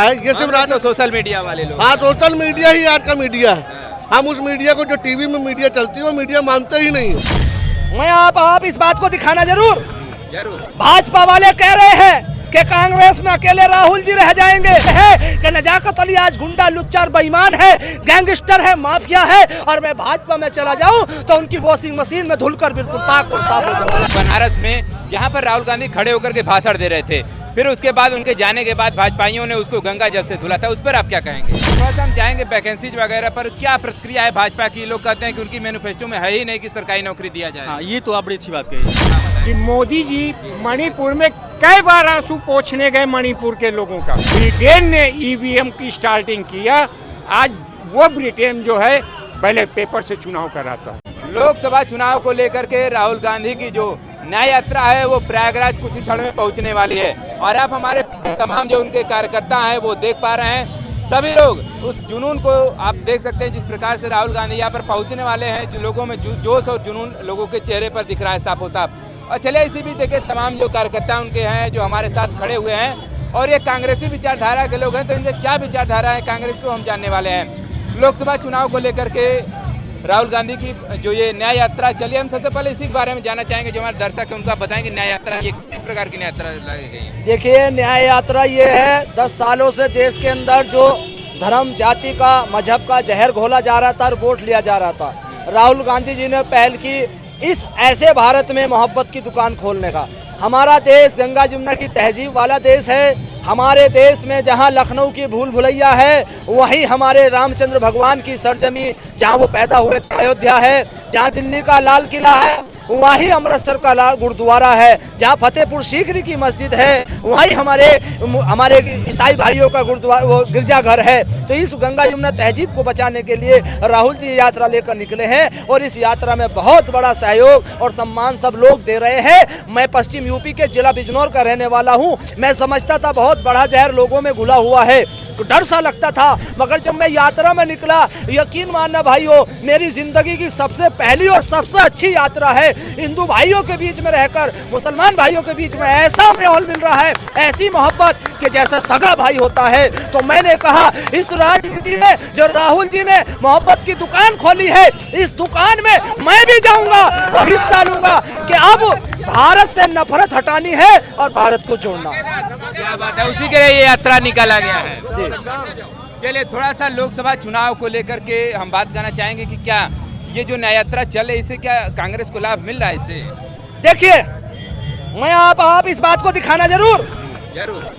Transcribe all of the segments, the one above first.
है ये सिर्फ तो सोशल मीडिया वाले लोग। हाँ, सोशल मीडिया ही आज का मीडिया है। हम उस मीडिया को, जो टीवी में मीडिया चलती है, वो मीडिया मानते ही नहीं है। मैं आप इस बात को दिखाना जरूर। भाजपा वाले कह रहे हैं कि कांग्रेस में अकेले राहुल जी रह जाएंगे, है कि नजाकत अली आज गुंडा लुच्चा बेईमान है, गैंगस्टर है, माफिया है, और मैं भाजपा में चला जाऊं तो उनकी वॉशिंग मशीन में धुलकर बिल्कुल पाक और साफ हो जाऊंगा। बनारस में जहां पर राहुल गांधी खड़े होकर के भाषण दे रहे थे, फिर उसके बाद उनके जाने के बाद भाजपाइयों ने उसको गंगा जल से धुला था, उस पर आप क्या कहेंगे? थोड़ा सा हम चाहेंगे वैकेंसीज वगैरह पर क्या प्रतिक्रिया है भाजपा की? लोग कहते हैं कि उनकी मैनिफेस्टो में है ही नहीं कि सरकारी नौकरी दिया जाए। हाँ, ये तो आप बड़ी अच्छी बात कही कि मोदी जी मणिपुर में कई बार आंसू पोंछने गए मणिपुर के लोगों का। ब्रिटेन ने ईवीएम की स्टार्टिंग किया, आज वो ब्रिटेन जो है पहले पेपर से चुनाव कराता है। लोकसभा चुनाव को लेकर के राहुल गांधी की जो न्याय यात्रा है वो प्रयागराज कुछ ही क्षण में पहुंचने वाली है, और आप हमारे तमाम जो उनके कार्यकर्ता हैं वो देख पा रहे हैं। सभी लोग उस जुनून को आप देख सकते हैं, जिस प्रकार से राहुल गांधी यहाँ पर पहुंचने वाले हैं। जो लोगों में जोश और जुनून लोगों के चेहरे पर दिख रहा है साफो साफ। और चलिए इसी भी देखिए तमाम जो कार्यकर्ता उनके हैं जो हमारे साथ खड़े हुए हैं, और ये कांग्रेसी विचारधारा के लोग हैं, तो इनके क्या विचारधारा है कांग्रेस को हम जानने वाले हैं। लोकसभा चुनाव को लेकर के राहुल गांधी की जो ये न्याय यात्रा चली, हम सबसे पहले इसी के बारे में जानना चाहेंगे। जो हमारे दर्शक हैं उनको बताएंगे न्याय यात्रा ये किस प्रकार की न्याय यात्रा लगाई गई है? देखिए, न्याय यात्रा ये है, 10 सालों से देश के अंदर जो धर्म, जाति का, मजहब का जहर घोला जा रहा था और वोट लिया जा रहा था, राहुल गांधी जी ने पहल की इस ऐसे भारत में मोहब्बत की दुकान खोलने का। हमारा देश गंगा जमुना की तहजीब वाला देश है। हमारे देश में जहां लखनऊ की भूल भुलैया है, वहीं हमारे रामचंद्र भगवान की सरजमी जहां वो पैदा हुए थे अयोध्या है। जहां दिल्ली का लाल किला है, वहीं अमृतसर का लाल गुरुद्वारा है। जहां फतेहपुर सीकरी की मस्जिद है, वहीं हमारे ईसाई भाइयों का गुरुद्वारा, वो गिरजाघर है। तो इस गंगा यमुना तहजीब को बचाने के लिए राहुल जी यात्रा लेकर निकले हैं, और इस यात्रा में बहुत बड़ा सहयोग और सम्मान सब लोग दे रहे हैं। मैं पश्चिम यूपी के जिला बिजनौर का रहने वाला हूँ। मैं समझता था बहुत बड़ा जहर लोगों में घुला हुआ है, डर सा लगता था, मगर जब मैं यात्रा में निकला, यकीन मानना भाइयों, मेरी जिंदगी की सबसे पहली और सबसे अच्छी यात्रा है। हिंदू भाइयों के बीच में रहकर मुसलमान भाइयों के बीच में ऐसा माहौल मिल रहा है, ऐसी मोहब्बत कि जैसा सगा भाई होता है। तो मैंने कहा इस राजनीति में जो राहुल जी ने मोहब्बत की दुकान खोली है, इस दुकान में मैं भी जाऊंगा और हिस्सा लूंगा कि अब भारत से नफरत हटानी है और भारत को जोड़ना है। क्या बात है, उसी के लिए ये यात्रा निकाला गया है। चलिए थोड़ा सा लोकसभा चुनाव को लेकर के हम बात करना चाहेंगे कि क्या ये जो न्याय यात्रा चले, इससे क्या कांग्रेस को लाभ मिल रहा है? इससे देखिए, मैं आप इस बात को दिखाना जरूर।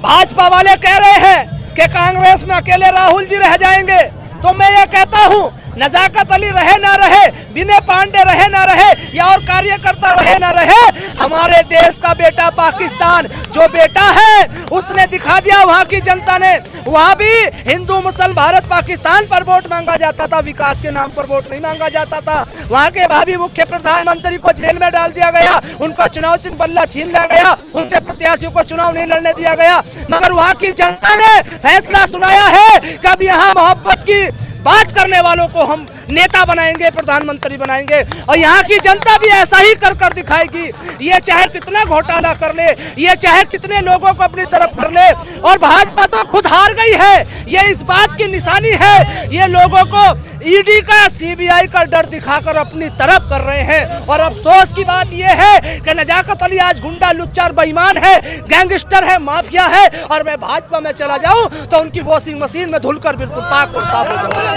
भाजपा वाले कह रहे हैं कि कांग्रेस में अकेले राहुल जी रह जाएंगे, तो मैं ये कहता हूँ नजाकत अली रहे ना रहे, विनय पांडे रहे ना रहे, या और कार्यकर्ता रहे ना रहे, हमारे देश का बेटा पाकिस्तान जो बेटा है उसने दिखा दिया। वहाँ की जनता ने, वहाँ भी हिंदू मुसलमान भारत पाकिस्तान पर वोट मांगा जाता था, विकास के नाम पर वोट नहीं मांगा जाता था। वहाँ के भावी मुख्य प्रधानमंत्री को जेल में डाल दिया गया, उनका चुनाव चिन्ह बल्ला छीन लिया गया, उनके प्रत्याशियों को चुनाव नहीं लड़ने दिया गया। मगर वहाँ की जनता ने फैसला सुनाया है कि अब यहाँ मोहब्बत की बात करने वालों को हम नेता बनाएंगे, प्रधानमंत्री बनाएंगे, और यहाँ की जनता भी ऐसा ही कर दिखाएगी। ये चाहे कितना घोटाला कर ले, ये चाहे कितने लोगों को अपनी तरफ कर ले, और भाजपा तो खुद हार गई है, ये इस बात की निशानी है। ये लोगों को ईडी का, सीबीआई का डर दिखाकर अपनी तरफ कर रहे हैं। और अफसोस की बात ये है कि नजाकत अली आज गुंडा लुच्चा बेईमान है, गैंगस्टर है, माफिया है, और मैं भाजपा में चला जाऊं तो उनकी वॉशिंग मशीन में धुलकर बिल्कुल पाक और साफ हो जाऊंगा।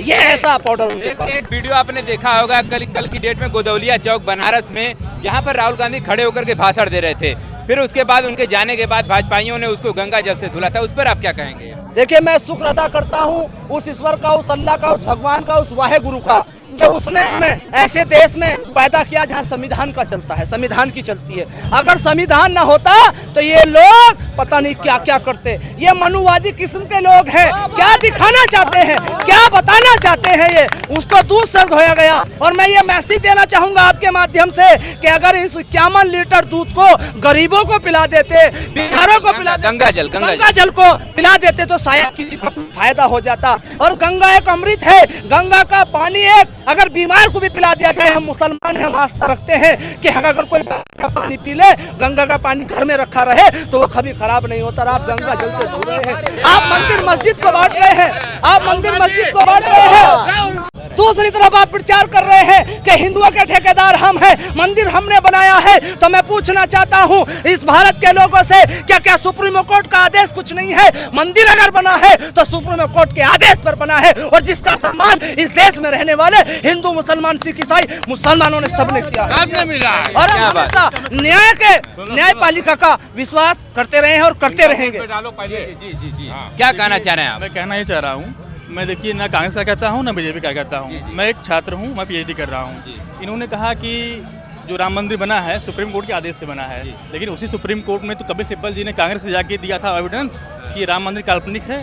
ये ऐसा पाउडर। एक वीडियो आपने देखा होगा कल की डेट में गोदौलिया चौक बनारस में, जहां पर राहुल गांधी खड़े होकर के भाषण दे रहे थे, फिर उसके बाद उनके जाने के बाद भाजपाइयों ने उसको गंगा जल से धुला था, उस पर आप क्या कहेंगे? देखिए, मैं शुक्र अदा करता हूँ उस ईश्वर का, उस अल्लाह का, उस भगवान का, उस वाहे गुरु का, कि उसने हमें ऐसे देश में पैदा किया जहाँ संविधान का चलता है, संविधान की चलती है। अगर संविधान ना होता तो ये लोग पता नहीं क्या क्या करते। ये मनुवादी किस्म के लोग हैं, क्या दिखाना चाहते हैं, क्या बताना चाहते हैं, ये उसको दूध से धोया गया। और मैं ये मैसेज देना चाहूंगा आपके माध्यम से कि अगर इस 51 लीटर दूध को गरीबों को पिला देते, बेचारों को पिला गंगा जल को पिला देते, तो शायद किसी को फायदा हो जाता। और गंगा एक अमृत है, गंगा का पानी एक अगर बीमार को भी पिला दिया जाए, हम मुसलमान हैं, हम आस्था रखते हैं कि अगर कोई गंगा का पानी पी ले, गंगा का पानी घर में रखा रहे तो वो कभी खराब नहीं होता। आप गंगा जल से धो रहे हैं, आप मंदिर मस्जिद को बांट रहे हैं, आप मंदिर मस्जिद को बांट रहे हैं। दूसरी तरफ आप प्रचार कर रहे हैं कि हिंदुओं के ठेकेदार हम हैं, मंदिर हमने बनाया है। तो मैं पूछना चाहता हूं इस भारत के लोगों से, क्या सुप्रीम कोर्ट का आदेश कुछ नहीं है? मंदिर अगर बना है तो सुप्रीम कोर्ट के आदेश पर बना है, और जिसका सम्मान इस देश में रहने वाले हिंदू, मुसलमान, सिख, ईसाई मुसलमानों ने सबने किया है। और हम हमेशा न्यायपालिका का विश्वास करते रहे हैं और करते रहेंगे। क्या कहना चाह रहे हैं आप? मैं कहना ही चाह रहा हूँ, मैं देखिए ना कांग्रेस का कहता हूँ ना बीजेपी का कहता हूँ, मैं एक छात्र हूँ, मैं पीएचडी कर रहा हूँ। इन्होंने कहा कि जो राम मंदिर बना है सुप्रीम कोर्ट के आदेश से बना है, लेकिन उसी सुप्रीम कोर्ट में तो कपिल सिब्बल जी ने कांग्रेस से जाके दिया था एविडेंस कि राम मंदिर काल्पनिक है,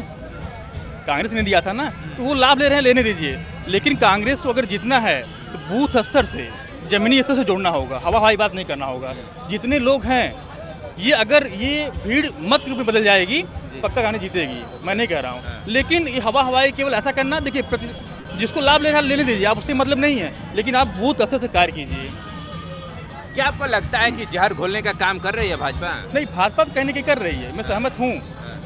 कांग्रेस ने दिया था ना, तो वो लाभ ले रहे हैं, लेने दीजिए। लेकिन कांग्रेस को अगर जीतना है तो बूथ स्तर से, जमीनी स्तर से जोड़ना होगा, हवा हवाई बात नहीं करना होगा। जितने लोग हैं ये अगर ये भीड़ मत रूप में बदल जाएगी, पक्का कांग्रेस जीतेगी, मैं नहीं कह रहा हूँ। लेकिन ये हवा हवाई केवल ऐसा करना, देखिए जिसको लाभ ले रहा है लेने दीजिए, आप उससे मतलब नहीं है, लेकिन आप बूथ स्तर से कार्य कीजिए। क्या आपको लगता है कि जहर घोलने का काम कर रही है भाजपा? नहीं, भाजपा तो कहने की कर रही है, मैं सहमत हूँ।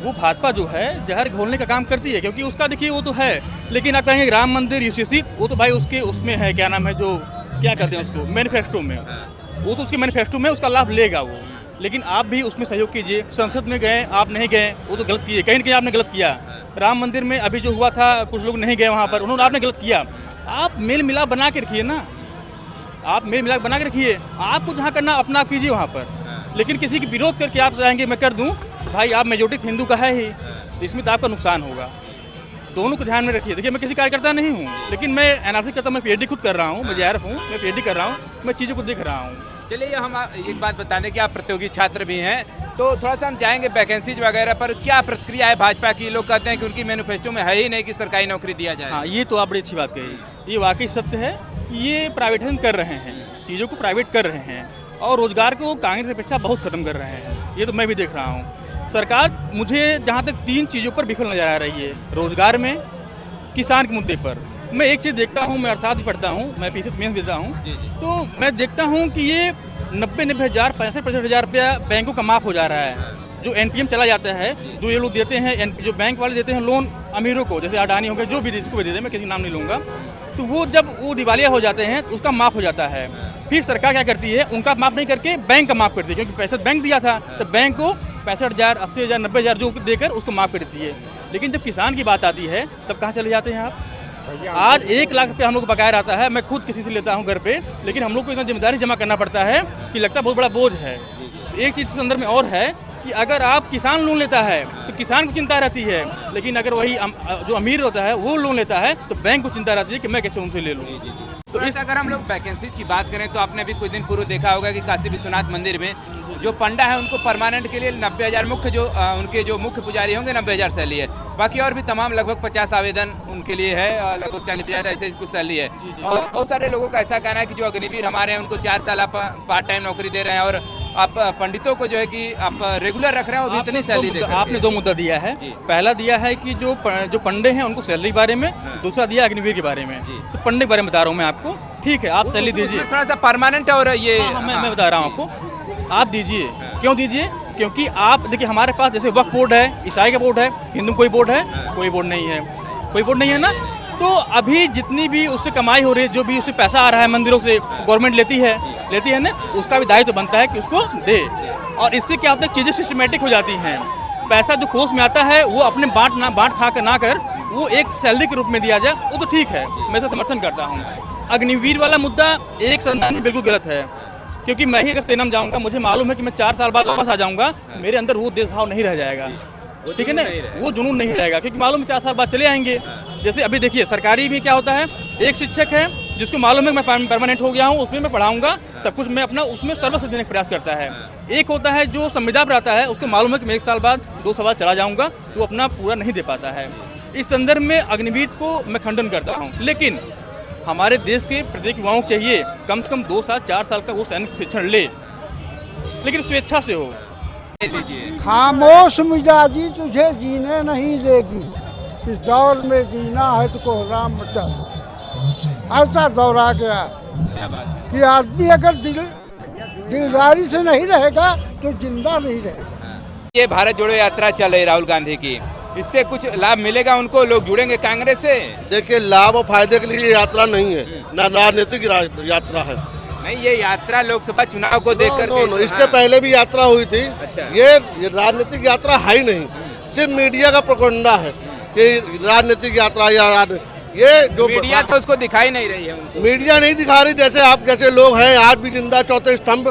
वो भाजपा जो है जहर घोलने का काम करती है, क्योंकि उसका देखिए वो तो है। लेकिन आप कहेंगे राम मंदिर यूसीसी, वो तो भाई उसके उसमें है, क्या नाम है, जो क्या कहते हैं उसको, मैनिफेस्टो में, वो तो उसके मैनिफेस्टो में उसका लाभ लेगा वो। लेकिन आप भी उसमें सहयोग कीजिए। संसद में गए, आप नहीं गए, वो तो गलत किए, कहीं ना कहीं आपने गलत किया। राम मंदिर में अभी जो हुआ था, कुछ लोग नहीं गए वहाँ पर, उन्होंने आपने गलत किया। आप मेल मिलाप बना के रखिए ना, आप मेल मिलाप बना के रखिए, आपको जहाँ करना अपना आप कीजिए वहाँ पर। लेकिन किसी की विरोध करके आप चाहेंगे मैं कर दूँ, भाई आप मेजोरिटी हिंदू का है ही, इसमें तो आपका नुकसान होगा। दोनों को ध्यान में रखिए। देखिए मैं किसी कार्यकर्ता नहीं हूँ, लेकिन मैं एनालिसिस करता हूँ, मैं पीएचडी खुद कर रहा हूँ, मैं जेआरएफ हूँ, मैं पीएचडी कर रहा हूँ, मैं चीज़ों को देख रहा हूँ। चलिए हम एक बात बता दें कि आप प्रतियोगी छात्र भी हैं, तो थोड़ा सा हम जाएंगे वैकेंसीज वगैरह पर। क्या प्रतिक्रिया है भाजपा की? लोग कहते हैं कि उनकी मैनिफेस्टो में है ही नहीं कि सरकारी नौकरी दिया जाए। हाँ, ये तो आप बड़ी अच्छी बात कही, ये वाकई सत्य है। ये प्राइवेटाइजेशन कर रहे हैं, चीज़ों को प्राइवेट कर रहे हैं, और रोजगार को कांग्रेस अपेक्षा बहुत खत्म कर रहे हैं। ये तो मैं भी देख रहा हूँ। सरकार मुझे जहाँ तक 3 चीज़ों पर विफल नजर आ रही है, रोजगार में, किसान के मुद्दे पर। मैं एक चीज़ देखता हूँ, मैं अर्थात भी पढ़ता हूँ, मैं पीसीएस मेंस देता हूँ, तो मैं देखता हूँ कि ये 90-90 हज़ार, 65-65 हज़ार रुपया बैंकों का माफ हो जा रहा है। जो एनपीएम चला जाता है, जो ये लोग देते हैं, जो बैंक वाले देते हैं लोन अमीरों को, जैसे अडानी हो गए, जो भी जिसको भी देते हैं, मैं किसी नाम नहीं लूँगा, तो वो जब वो दिवालिया हो जाते हैं तो उसका माफ हो जाता है। फिर सरकार क्या करती है, उनका माफ नहीं करके बैंक का माफ करती है, क्योंकि पैसा बैंक दिया था तो बैंक को 65,000, 80,000, 90,000 जो देकर उसको माफ कर देती है। लेकिन जब किसान की बात आती है तब कहाँ चले जाते हैं आप? आज 1 लाख रुपये हम लोग को बकाया रहता है, मैं खुद किसी से लेता हूँ घर पे, लेकिन हम लोग को इतना जिम्मेदारी जमा करना पड़ता है कि लगता है बहुत बड़ा बोझ है। एक चीज़ इस संदर्भ में और है कि अगर आप किसान लोन लेता है तो किसान को चिंता रहती है, लेकिन अगर वही जो अमीर होता है वो लोन लेता है तो बैंक को चिंता रहती है कि मैं कैसे उनसे ले लूँ। तो इस अगर हम लोग वैकेंसीज की बात करें तो आपने भी कुछ दिन पूर्व देखा होगा कि काशी विश्वनाथ मंदिर में जो पंडा है उनको परमानेंट के लिए 90,000 मुख्य, जो उनके जो मुख्य पुजारी होंगे 90,000 सैलरी है। बाकी और भी तमाम लगभग 50 आवेदन उनके लिए है, लगभग 40,000 ऐसे कुछ सैलरी है। और बहुत सारे लोगों का ऐसा कहना है कि जो अग्निवीर हमारे हैं उनको 4 साल आप पार्ट टाइम नौकरी दे रहे हैं, और आप पंडितों को जो है कि आप रेगुलर रख रहे हैं, वो भी इतनी सैलरी दे रहे हैं। आपने 2 मुद्दा दिया है। पहला दिया है कि जो पंडे हैं उनको सैलरी के बारे में, दूसरा दिया अग्निवीर के बारे में। तो पंडे के बारे में बता रहा हूँ मैं आपको, ठीक है, आप सैलरी दीजिए, थोड़ा सा परमानेंट है। और ये मैं बता रहा हूँ आपको, आप दीजिए। क्यों दीजिए? क्योंकि आप देखिए हमारे पास जैसे वक्फ बोर्ड है, ईसाई का बोर्ड है, हिंदू कोई बोर्ड है, कोई बोर्ड नहीं है, कोई बोर्ड नहीं है ना। तो अभी जितनी भी उससे कमाई हो रही है, जो भी उससे पैसा आ रहा है मंदिरों से, गवर्नमेंट लेती है ना, उसका भी दायित्व बनता है कि उसको दे। और इससे क्या होता है, चीज़ें सिस्टमेटिक हो जाती हैं। पैसा जो कोष में आता है वो अपने बांट खा कर ना कर वो एक सैलरी के रूप में दिया जाए, वो तो ठीक है, मैं इसका समर्थन करता हूँ। अग्निवीर वाला मुद्दा एक संदर्भ में बिल्कुल गलत है, क्योंकि मैं ही अगर सेना में जाऊँगा, मुझे मालूम है कि मैं 4 साल बाद वापस आ जाऊँगा, मेरे अंदर वो देशभाव नहीं रह जाएगा, ठीक है ना, वो जुनून नहीं रहेगा, क्योंकि मालूम है 4 साल बाद चले आएंगे। जैसे अभी देखिए सरकारी में क्या होता है, एक शिक्षक है जिसको मालूम है मैं परमानेंट हो गया हूँ, उसमें मैं पढ़ाऊंगा, सब कुछ मैं अपना उसमें सर्वस्व देने का प्रयास करता है। एक होता है जो संविदा पर आता है, उसको मालूम है कि मैं 1 साल बाद 2 साल बाद चला जाऊँगा, तो अपना पूरा नहीं दे पाता है। इस संदर्भ में अग्निवीर को मैं खंडन करता हूँ। लेकिन हमारे देश के प्रत्येक युवाओं को चाहिए कम से कम 2 साल 4 साल का वो सैनिक शिक्षण ले, लेकिन स्वेच्छा से हो। खामोश मिजाजी तुझे जीने नहीं देगी, इस दौर में जीना है तो कोहराम मचा। ऐसा दौर आ गया कि आदमी अगर दिलदारी से नहीं रहेगा तो जिंदा नहीं रहेगा। ये भारत जोड़ो यात्रा चल रही राहुल गांधी की, इससे कुछ लाभ मिलेगा उनको? लोग जुड़ेंगे कांग्रेस से? देखिए, लाभ और फायदे के लिए यात्रा नहीं है, ना राजनीतिक यात्रा है। नहीं, ये यात्रा लोकसभा चुनाव को देख कर नो, इसके पहले भी यात्रा हुई थी। अच्छा। ये राजनीतिक यात्रा है ही नहीं, सिर्फ मीडिया का प्रोपेगेंडा है कि राजनीतिक यात्रा या ये जो मीडिया तो उसको दिखाई नहीं रही है उनको। मीडिया नहीं दिखा रही, जैसे आप जैसे लोग हैं आज भी जिंदा चौथे स्तंभ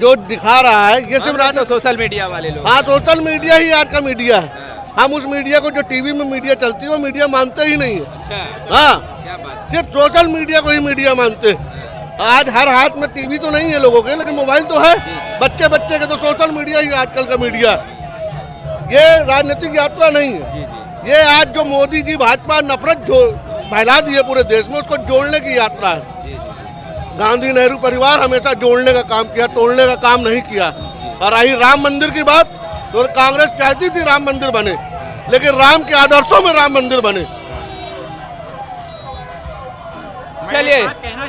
जो दिखा रहा है, ये सिर्फ तो सोशल मीडिया वाले लोग। हाँ, सोशल मीडिया ही आज का मीडिया है। हम उस मीडिया को जो टीवी में मीडिया चलती है वो मीडिया मानते ही नहीं है। अच्छा, हाँ, क्या बात? सिर्फ सोशल मीडिया को ही मीडिया मानते हैं। आज हर हाथ में टीवी तो नहीं है लोगों के, लेकिन मोबाइल तो है। बच्चे बच्चे के तो सोशल मीडिया ही आजकल का मीडिया। ये राजनीतिक यात्रा नहीं है, ये आज जो मोदी जी भाजपा नफरत फैला दी है पूरे देश में, उसको जोड़ने की यात्रा है। गांधी नेहरू परिवार हमेशा जोड़ने का काम किया, तोड़ने का काम नहीं किया। और रही राम मंदिर की बात, तो कांग्रेस चाहती थी राम मंदिर बने, लेकिन राम के आदर्शों में राम मंदिर बने। चलिए,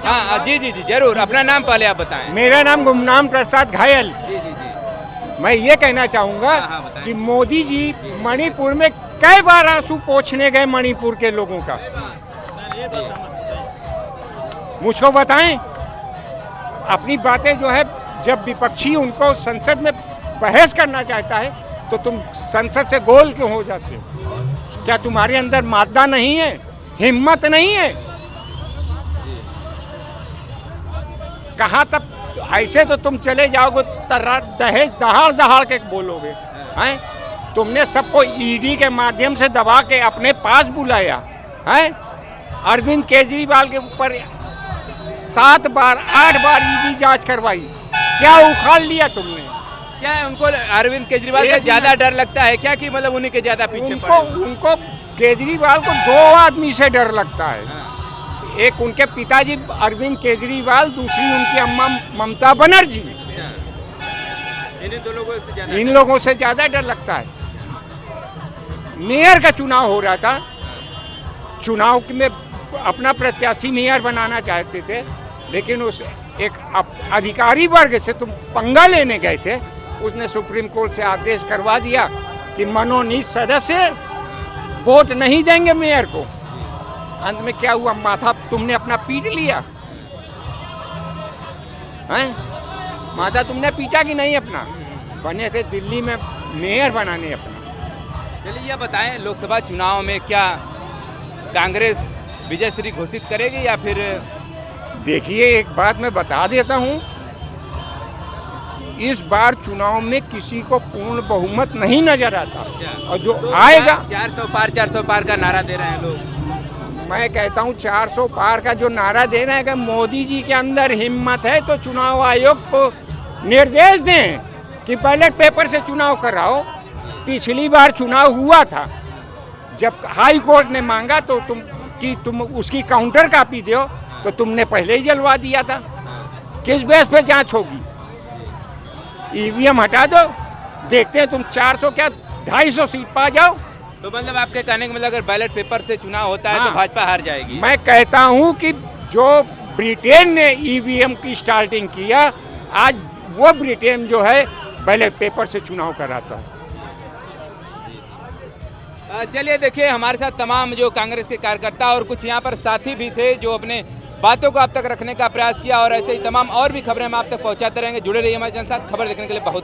हाँ जी जी जी जरूर, अपना नाम पहले आप बताएं। मेरा नाम गुमनाम प्रसाद घायल। मैं ये कहना चाहूँगा बताएं। कि मोदी जी मणिपुर में कई बार आंसू पोंछने गए मणिपुर के लोगों का। मुझको बताएं, अपनी बातें जो है, जब विपक्षी उनको संसद में बहस करना चाहता है तो तुम संसद से गोल क्यों हो जाते हो? क्या तुम्हारे अंदर मादा नहीं है, हिम्मत नहीं है? कहाँ तक ऐसे तो तुम चले जाओगे, दहेज दहाड़ दहाड़ के बोलोगे हैं? तुमने सबको ईडी के माध्यम से दबा के अपने पास बुलाया है। अरविंद केजरीवाल के ऊपर 7 बार 8 बार ईडी जांच करवाई, क्या उखाड़ लिया तुमने? क्या है, उनको अरविंद केजरीवाल से ज्यादा डर लगता है क्या, कि मतलब उन्हीं के ज्यादा पीछे उनको केजरीवाल को 2 आदमी से डर लगता है। एक उनके पिताजी अरविंद केजरीवाल, दूसरी उनकी अम्मा ममता बनर्जी। इन लोगों से ज्यादा डर लगता है। मेयर का चुनाव हो रहा था, चुनाव में अपना प्रत्याशी मेयर बनाना चाहते थे, लेकिन उस एक अधिकारी वर्ग से तुम पंगा लेने गए थे। उसने सुप्रीम कोर्ट से आदेश करवा दिया कि मनोनीत सदस्य वोट नहीं देंगे मेयर को। अंत में क्या हुआ? माथा तुमने अपना पीट लिया हैं? माथा तुमने पीटा कि नहीं अपना? बने थे दिल्ली में मेयर बनाने अपना। चलिए, ये बताएं, लोकसभा चुनाव में क्या कांग्रेस विजयश्री घोषित करेगी या फिर? देखिए, एक बात मैं बता देता हूं, इस बार चुनाव में किसी को पूर्ण बहुमत नहीं नजर आता। और जो तो आएगा 400 पार का नारा दे रहे हैं लोग। मैं कहता हूं 400 पार का जो नारा दे रहे हैं, कि मोदी जी के अंदर हिम्मत है तो चुनाव आयोग को निर्देश दें कि बैलेट पेपर से चुनाव कराओ। पिछली बार चुनाव हुआ था, जब हाई कोर्ट ने मांगा तो तुम उसकी काउंटर कॉपी दो, तो तुमने पहले ही जलवा दिया था। किस बेस पे जांच होगी? ईवीएम हटा दो, देखते हैं तुम 400 क्या 250 सीट पा जाओ। तो मतलब आपके कहने का मतलब अगर बैलेट पेपर से चुनाव होता है तो हाँ। भाजपा हार जाएगी? मैं कहता हूं कि जो ब्रिटेन ने ईवीएम की स्टार्टिंग किया, आज वो ब्रिटेन जो है बैलेट पेपर से चुनाव कराता है। चलिए, देखिए, हमारे साथ तमाम जो कांग्रेस के कार्यकर्ता और कुछ यहाँ पर साथी भी थे जो अपने बातों को आप तक रखने का प्रयास किया, और ऐसे ही तमाम और भी खबरें हम आप तक पहुँचाते रहेंगे। जुड़े रहिए हमारे साथ। खबर देखने के लिए बहुत